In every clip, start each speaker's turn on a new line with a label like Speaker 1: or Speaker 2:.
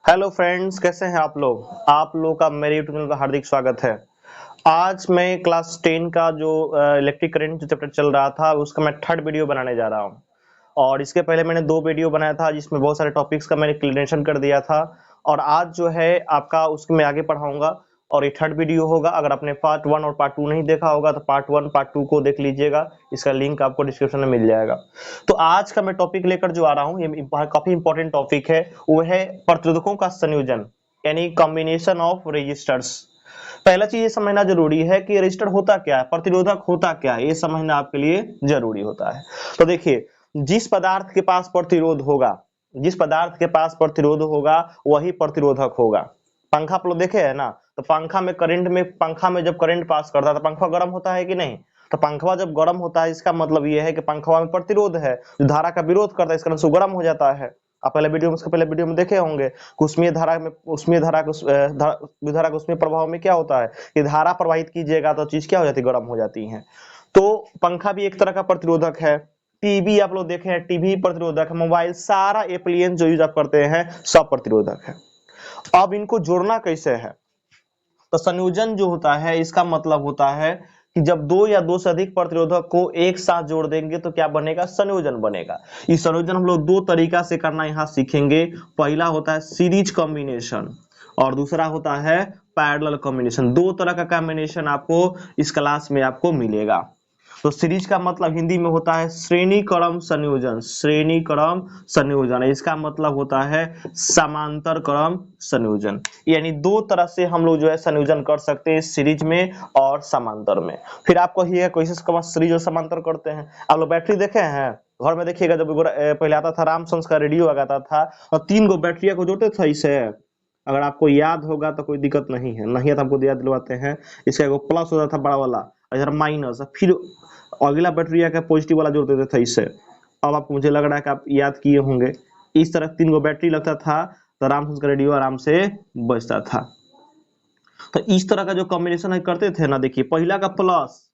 Speaker 1: Hello friends, कैसे हैं आप लोग का मेरे यूट्यूब चैनल पर हार्दिक स्वागत है। आज मैं क्लास 10 का जो इलेक्ट्रिक करंट जो चैप्टर चल रहा था उसका मैं थर्ड वीडियो बनाने जा रहा हूँ। और इसके पहले मैंने 2 वीडियो बनाया था जिसमें बहुत सारे टॉपिक्स का मैंने एक्सप्लेनेशन कर दिया था। और आज जो है आपका उसको मैं आगे पढ़ाऊंगा और ये थर्ड वीडियो होगा। अगर आपने पार्ट 1 और पार्ट 2 नहीं देखा होगा तो पार्ट 1 पार्ट 2 को देख लीजिएगा, इसका लिंक आपको डिस्क्रिप्शन में मिल जाएगा। तो आज का मैं टॉपिक लेकर जो आ रहा हूँ ये काफी इंपॉर्टेंट टॉपिक है, वो है प्रतिरोधकों का संयोजन यानी कॉम्बिनेशन ऑफ रेजिस्टर्स। पहला चीज ये समझना जरूरी है कि रेजिस्टर होता क्या है, प्रतिरोधक होता क्या है, ये समझना आपके लिए जरूरी होता है। तो देखिए, जिस पदार्थ के पास प्रतिरोध होगा, जिस पदार्थ के पास प्रतिरोध होगा वही प्रतिरोधक होगा। पंखा आप लोग देखे है ना, तो पंखा में जब करंट पास करता है तो पंखा गर्म होता है कि नहीं। तो पंखवा जब गर्म होता है इसका मतलब ये है कि पंखवा में प्रतिरोध है जो धारा का विरोध करता है, इस कारण से गर्म हो जाता है। आप पहले वीडियो में देखे होंगे उष्मीय धारा के उष्मीय प्रभाव में क्या होता है कि धारा प्रवाहित कीजिएगा तो चीज क्या हो जाती है, गर्म हो जाती है। तो पंखा भी एक तरह का प्रतिरोधक है। टीवी आप लोग देखे हैं, टीवी प्रतिरोधक है। मोबाइल, सारा एप्लियंस जो यूज आप करते हैं सब प्रतिरोधक है। अब इनको जोड़ना कैसे है, तो संयोजन जो होता है इसका मतलब होता है कि जब दो या दो से अधिक प्रतिरोधक को एक साथ जोड़ देंगे तो क्या बनेगा, संयोजन बनेगा। इस संयोजन हम लोग 2 तरीका से करना यहाँ सीखेंगे। पहला होता है सीरीज कॉम्बिनेशन और दूसरा होता है पैरेलल कॉम्बिनेशन। 2 तरह का कॉम्बिनेशन आपको इस क्लास में आपको मिलेगा। तो सीरीज का मतलब हिंदी में होता है श्रेणी क्रम संयोजन। श्रेणी क्रम संयोजन इसका मतलब होता है समांतर क्रम संयोजन। यानी 2 तरह से हम लोग जो है संयोजन कर सकते हैं, सीरीज में और समांतर में। फिर आपको ये क्वेश्चन सीरीज और समांतर करते हैं। आप लोग बैटरी देखे हैं घर में, देखिएगा जब पहले आता था रामसंस का रेडियो आता था और 3 गो बैटरिया को जोड़ते थे इसे। अगर आपको याद होगा तो कोई दिक्कत नहीं है, नहीं है तो आपको याद दिलवाते हैं। इसका एगो प्लस होता था बड़ा वाला, इधर माइनस, फिर अगला बैटरी का पॉजिटिव वाला जोड़ देते थे इससे। अब आपको मुझे लग रहा है कि आप याद किए होंगे। इस तरह 3 गो बैटरी लगता था तो रामसंस का रेडियो आराम से बजता था। तो इस तरह का जो कॉम्बिनेशन है करते थे ना, देखिए पहला का प्लस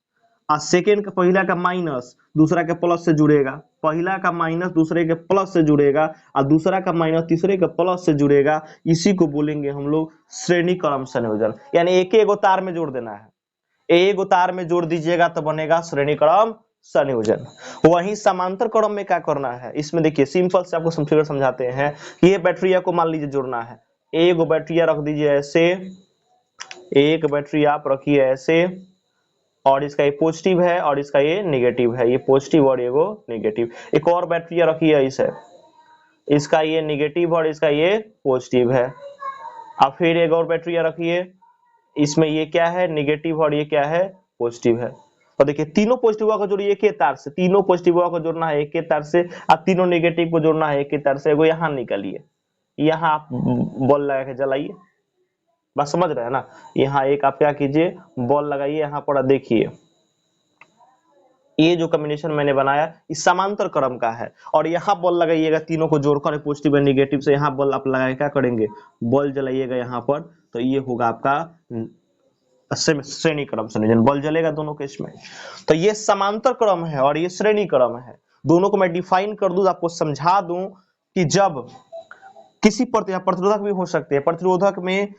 Speaker 1: और सेकेंड का, पहला का माइनस दूसरा के प्लस से जुड़ेगा, पहला का माइनस दूसरे के प्लस से जुड़ेगा और दूसरा का माइनस तीसरे के प्लस से जुड़ेगा। इसी को बोलेंगे हम लोग श्रेणी क्रम संयोजन। यानी एक एगो तार में जोड़ देना है, एक तार में जोड़ दीजिएगा तो बनेगा श्रेणी क्रम संयोजन। वहीं समांतर क्रम में क्या करना है, इसमें देखिए सिंपल से आपको फिगर समझाते हैं। ये बैटरिया को मान लीजिए जोड़ना है, एक बैटरिया रख दीजिए ऐसे, एक बैटरी आप रखिए ऐसे, और इसका ये पॉजिटिव है और इसका ये नेगेटिव है, ये पॉजिटिव और ये वो नेगेटिव। एक और बैटरिया रखिए इसे, इसका ये नेगेटिव और इसका ये पॉजिटिव है। अब फिर एक और बैटरिया रखिए, इसमें ये क्या है, नेगेटिव और ये क्या है, पॉजिटिव है। और देखिए तीनों पॉजिटिव को जोड़िए एक ही तार से, तीनों पॉजिटिव को जोड़ना है एक ही तार से और तीनों नेगेटिव को जोड़ना है एक ही तार से। एगो यहाँ निकालिए, यहाँ आप बॉल लगा के जलाइए, बस समझ रहे हैं ना। यहाँ एक आप क्या कीजिए, बॉल लगाइए यहाँ पर, देखिए ये जो कॉम्बिनेशन मैंने बनाया इस समांतर क्रम का है। और यहाँ बॉल लगाइएगा तीनों को जोड़कर, पॉजिटिव और नेगेटिव से यहाँ बॉल आप लगा के क्या करेंगे, बॉल जलाइएगा यहाँ पर, तो ये होगा आपका श्रेणी क्रम संयोजन। बॉल जलेगा दोनों के इसमें। तो ये समांतर क्रम है और ये श्रेणी क्रम है। दोनों को मैं डिफाइन कर दूं, आपको समझा दूं कि जब किसी प्रतिरोधक भी हो सकते हैं, प्रतिरोधक में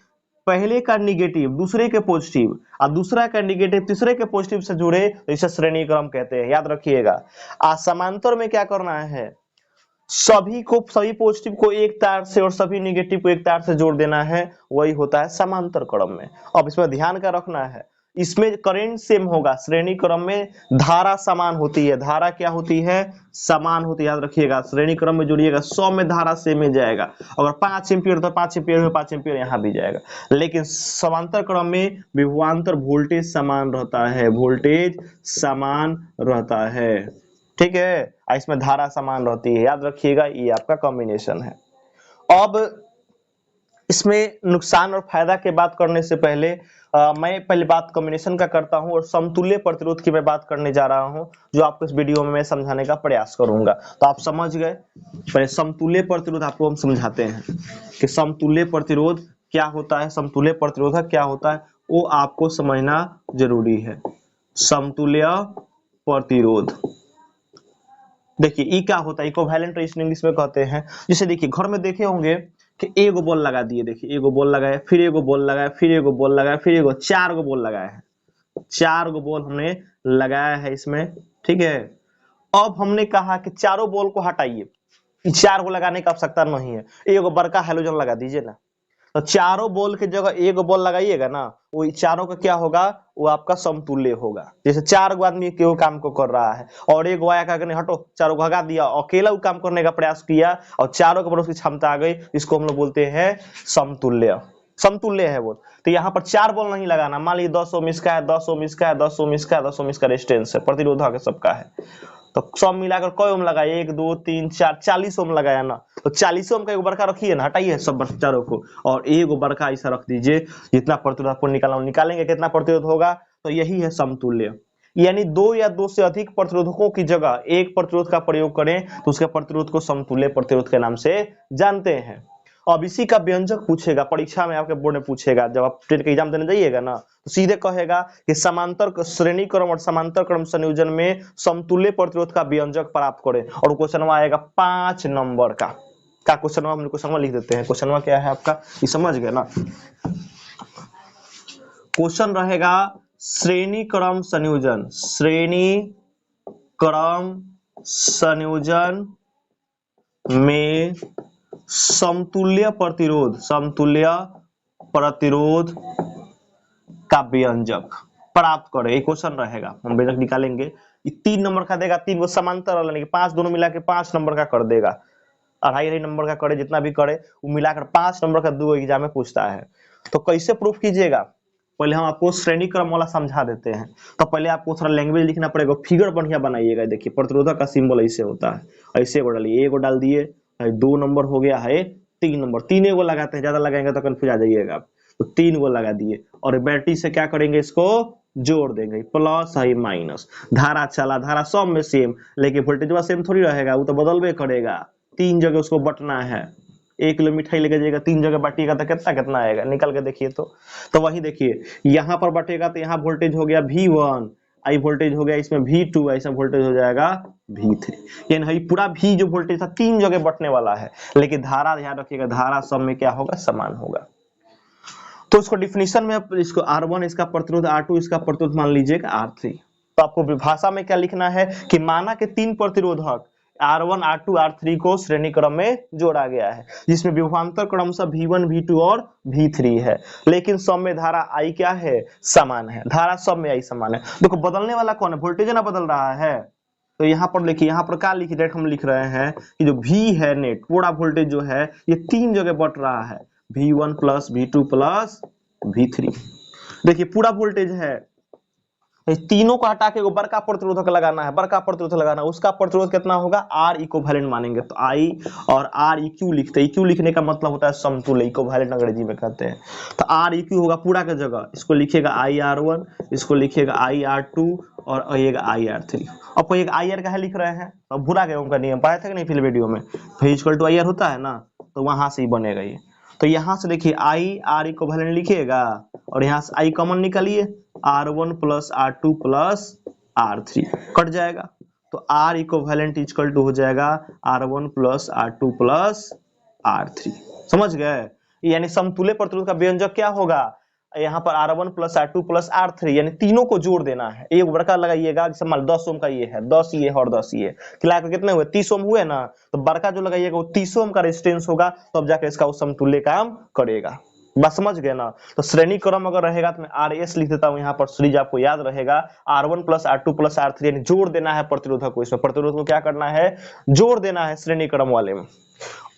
Speaker 1: पहले का निगेटिव दूसरे के पॉजिटिव और दूसरा का निगेटिव तीसरे के पॉजिटिव से जुड़े तो इसे श्रेणी क्रम कहते हैं, याद रखिएगा। समांतर में क्या करना है, सभी पॉजिटिव को एक तार से और सभी नेगेटिव को एक तार से जोड़ देना है, वही होता है समांतर क्रम में। अब इसमें ध्यान का रखना है, इसमें करंट सेम होगा, श्रेणी क्रम में धारा समान होती है। धारा क्या होती है, समान होती है, याद रखिएगा। श्रेणी क्रम में जोड़िएगा 100 में धारा सेम में जाएगा, अगर 5 एम्पीयर तो 5 एम्पीयर में 5 एम्पीयर यहाँ भी जाएगा। लेकिन समांतर क्रम में विभवांतर वोल्टेज समान रहता है, वोल्टेज समान रहता है, ठीक है। इसमें धारा समान रहती है, याद रखिएगा। ये आपका कॉम्बिनेशन है। अब इसमें नुकसान और फायदा के बात करने से पहले मैं पहले बात कॉम्बिनेशन का करता हूं और समतुल्य प्रतिरोध की मैं बात करने जा रहा हूं, जो आपको इस वीडियो में मैं समझाने का प्रयास करूंगा। तो आप समझ गए। पहले समतुल्य प्रतिरोध आपको हम समझाते हैं कि समतुल्य प्रतिरोध क्या होता है, समतुल्य प्रतिरोधक क्या होता है, वो आपको समझना जरूरी है। समतुल्य प्रतिरोध, देखिए ये क्या होता है, इक्विवेलेंट रेजिस्टेंस इंग्लिश में कहते हैं। जैसे देखिए घर में देखे होंगे कि एगो बॉल लगा दिए, देखिए एगो बॉल लगाए, फिर एगो बॉल लगाए, फिर एगो बॉल लगाए, फिर एगो, 4 गो बॉल लगाए हैं, 4 गो बॉल हमने लगाया है इसमें, ठीक है। अब हमने कहा कि चारों बॉल को हटाइए, 4 को लगाने की आवश्यकता नहीं है, एगो बड़का हैलोजन लगा दीजिए ना। तो चारों बॉल की जगह एक बॉल लगाइएगा ना, वो चारों का क्या होगा, वो आपका समतुल्य होगा। जैसे 4 गो आदमी केवल काम को कर रहा है और एक आया कहा नहीं हटो, चारों को भगा दिया, अकेला वो काम करने का प्रयास किया और चारों के ऊपर उसकी क्षमता आ गई, इसको हम लोग बोलते हैं समतुल्य, समतुल्य है वो। तो यहाँ पर 4 बॉल नहीं लगाना, मान लीजिए 10 ओम इसका है, 10 ओम इसका है, 10 ओम इसका है, 10 ओम इसका रेजिस्टेंस है, प्रतिरोधक है सबका है, तो सब मिलाकर कई ओम लगाए, 1 2 3 4 40 ओम लगाया ना, तो 40 ओम का एक बड़का रखिए ना, हटाइए सब चारों को और एक बड़का ऐसा रख दीजिए, जितना प्रतिरोध आपको निकालना निकालेंगे, कितना प्रतिरोध होगा, तो यही है समतुल्य। यानी 2 या 2 से अधिक प्रतिरोधकों की जगह एक प्रतिरोध का प्रयोग करें तो उसके प्रतिरोध को समतुल्य प्रतिरोध के नाम से जानते हैं। अब इसी का व्यंजक पूछेगा परीक्षा में, आपके बोर्ड में पूछेगा, जब आप टेट का एग्जाम देने जाइएगा ना, तो सीधे कहेगा कि समांतर श्रेणी क्रम और समांतर क्रम संयोजन में समतुल्य प्रतिरोध का व्यंजक प्राप्त करें, और क्वेश्चन आएगा 5 नंबर का क्वेश्चन, हम क्वेश्चन लिख देते हैं। क्वेश्चन क्या है आपका, ये समझ गए ना। क्वेश्चन रहेगा श्रेणी क्रम संयोजन, श्रेणी क्रम संयोजन में समतुल्य प्रतिरोध, समतुल्य प्रतिरोध का व्यंजक प्राप्त करें, एक क्वेश्चन रहेगा, हम व्यंजक निकालेंगे। ये 3 नंबर का देगा, 3 को समांतर वाला नहीं, 5 दोनों मिला के 5 नंबर का कर देगा, 2.5 नंबर का करे, जितना भी करे वो मिलाकर 5 नंबर का 2 एग्जाम में पूछता है। तो कैसे प्रूफ कीजिएगा, पहले हम आपको श्रेणी क्रम वाला समझा देते हैं। तो पहले आपको थोड़ा लैंग्वेज लिखना पड़ेगा, फिगर बढ़िया बनाइएगा। देखिए प्रतिरोधक का सिंबल ऐसे होता है, ऐसे को डालिए, एगो डाल दिए, 2 नंबर हो गया है, 3 नंबर, 3 एगो लगाते हैं, ज्यादा लगाएंगे तो कंफ्यूज आ जाइएगा आप, तो 3 गो लगा दिए और बैटरी से क्या करेंगे, इसको जोड़ देंगे, प्लस है माइनस, धारा चला, धारा सब में सेम, लेकिन वोल्टेज सेम थोड़ी रहेगा, वो तो बदलबे करेगा, 3 जगह उसको बटना है, 1 किलो मिठाई लेके जाइएगा, 3 जगह बांटिएगा तो कितना कितना आएगा, निकल के देखिए। तो वही देखिए, यहाँ पर बटेगा तो यहाँ वोल्टेज हो गया V1, आई वोल्टेज हो गया इसमें V2, ऐसा वोल्टेज हो जाएगा V3, यानी पूरा V जो वोल्टेज था 3 जगह बटने वाला है, लेकिन धारा ध्यान रखिएगा, धारा सब में क्या होगा, समान होगा। तो इसको डिफिनीशन में इसको R1 इसका प्रतिरोध, R2 इसका प्रतिरोध मान लीजिएगा R3। तो आपको भाषा में क्या लिखना है कि माना के 3 प्रतिरोधक R1 R2 R3 को श्रेणी क्रम में जोड़ा गया है, जिसमें विभवांतर क्रमशः V1 V2 और V3 है, लेकिन सब में धारा I क्या है, समान है, धारा सब में I समान है। देखो बदलने वाला कौन है, वोल्टेज ना बदल रहा है। तो यहाँ पर देखिए, यहाँ पर क्या लिखिए, डायरेक्ट हम लिख रहे हैं कि जो V है नेट पूरा वोल्टेज जो है ये 3 जगह बट रहा है, V1 plus V2 plus V3। देखिए पूरा वोल्टेज है, तीनों को हटा के बड़का प्रतिरोधक लगाना है, बड़का प्रतिरोधक लगाना है, उसका प्रतिरोध कितना होगा, R इक्विवेलेंट मानेंगे, तो I और R इक्यू लिखते हैं। इक्यू लिखने का मतलब होता है समतुल्य, इक्विवेलेंट अंग्रेजी में कहते हैं। तो R इक्यू होगा पूरा का जगह, इसको लिखिएगा IR1, इसको लिखिएगा IR2 और आइएगा IR3। अब कोई एक IR का है लिख रहे हैं, अब भूला गए उनका नियम, पढ़ा था कि नहीं फिर वीडियो में, V इक्वल टू IR होता है ना, तो वहां से ही बनेगा ये। तो यहाँ से देखिए I R इक्विवेलेंट लिखिएगा और यहाँ से I कॉमन निकालिए, R1 plus R2 plus R3 cut जाएगा, तो R इक्विवेलेंट इक्वल टू हो जाएगा R1 plus R2 plus R3। समझ गए, यानी समतुल्य प्रतिरोध का व्यंजक क्या होगा, यहाँ पर R1 plus R2 plus R3, यानी तीनों को जोड़ देना है। एक बड़का लगाइएगा, जैसे मान 10 ओम का ये है, 10 ये है और 10 ये, खिलाकर कितने हुए, 30 ओम हुए ना, तो बड़का जो लगाइएगा वो 30 ओम का रेजिस्टेंस होगा, तब तो जाकर इसका वो समतुल्य काम करेगा। बात समझ गए ना। तो श्रेणी क्रम अगर रहेगा तो मैं RS लिख देता हूँ, यहाँ पर सीरीज आपको याद रहेगा, R1 plus R2 plus R3, यानी जोड़ देना है प्रतिरोधक को, इसमें प्रतिरोध को क्या करना है, जोड़ देना है श्रेणी क्रम वाले में।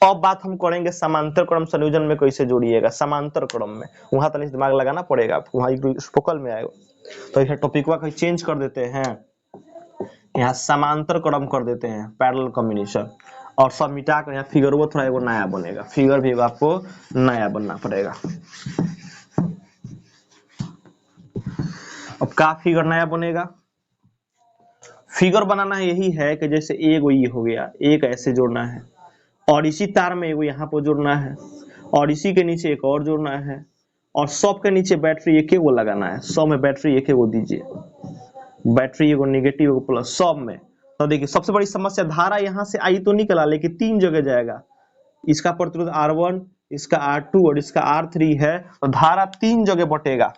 Speaker 1: अब बात हम करेंगे समांतर क्रम संयोजन में कैसे जोड़िएगा, समांतर क्रम में वहां तक दिमाग लगाना पड़ेगा आपको, वहां फोकल में आएगा। तो इसे टॉपिक को चेंज कर देते हैं, यहाँ समांतर क्रम कर देते हैं, पैरेलल कॉम्बिनेशन, और सब मिटा कर यहाँ फिगर वो थोड़ा एगो नया बनेगा, फिगर भी आपको नया बनना पड़ेगा। अब क्या फिगर नया बनेगा, फिगर बनाना यही है कि जैसे एगो ये हो गया, एक ऐसे जोड़ना है, और इसी तार में एगो यहाँ पर जोड़ना है, और इसी के नीचे एक और जोड़ना है, और सब के नीचे बैटरी एक एगो लगाना है, सब में बैटरी एक एगो दीजिए, बैटरी एगो नेगेटिव एगो प्लस सब में। तो देखिए सबसे बड़ी समस्या, धारा यहाँ से आई तो निकला लेकिन 3 जगह जाएगा, इसका प्रतिरोध R1, इसका R2 और इसका R3 है, तो धारा 3 जगह बटेगा।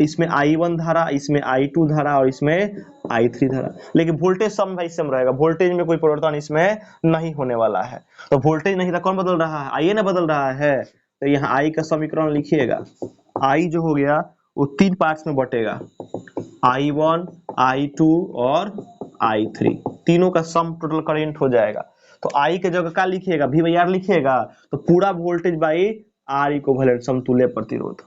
Speaker 1: इसमें I1 धारा, इसमें I2 धारा और इसमें I3 धारा, लेकिन वोल्टेज सम भाई सेम रहेगा, वोल्टेज में कोई परिवर्तन इसमें नहीं होने वाला है। तो वोल्टेज नहीं था, कौन बदल रहा है? I ने बदल रहा है। तो यहाँ I का समीकरण लिखिएगा, I जो हो गया वो 3 पार्ट्स में बटेगा, I1, I2 और I3, तीनों का सम टोटल करंट हो जाएगा। तो I के जगह क्या लिखिएगा? V/R लिखिएगा, तो पूरा वोल्टेज बाई R इक्विवेलेंट समतुल्य प्रतिरोध,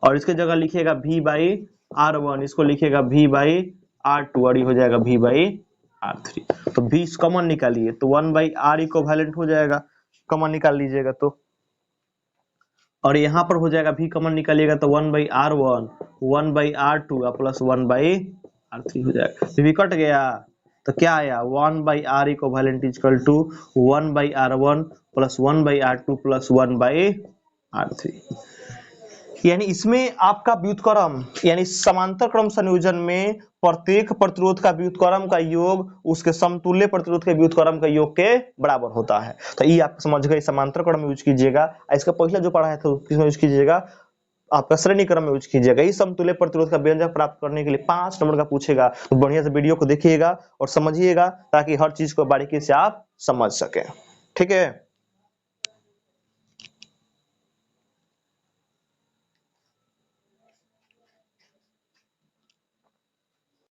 Speaker 1: और इसके जगह लिखिएगा V/R1, इसको लिखिएगा V/R2 और ये हो जाएगा V/R3। तो 20 कॉमन निकालिए तो 1/R इक्विवेलेंट हो जाएगा, कॉमन निकाल लीजिएगा तो, और यहाँ पर हो जाएगा V कॉमन निकालिएगा तो 1/R1, 1/R2 प्लस 1/R3 हो जाएगा। V कट गया तो क्या आया? 1/R equivalent equal to 1/R1 plus 1/R2 plus 1/R3। यानी इसमें आपका व्युत्क्रम, यानी समांतर क्रम संयोजन में प्रत्येक प्रतिरोध का व्युत्क्रम का योग उसके समतुल्य प्रतिरोध के व्युत्क्रम का योग के बराबर होता है। तो ये आप समझ गए, समांतर क्रम में यूज कीजिएगा। इसका पहले जो पढ़ा है तो किसमें यूज कीजिएगा? आपका श्रेणी क्रम में यूज कीजिएगा। इस समतुल्य प्रतिरोध का व्यंजक प्राप्त करने के लिए 5 नंबर का पूछेगा, तो बढ़िया से वीडियो को देखिएगा और समझिएगा ताकि हर चीज को बारीकी से आप समझ सके। ठीक है।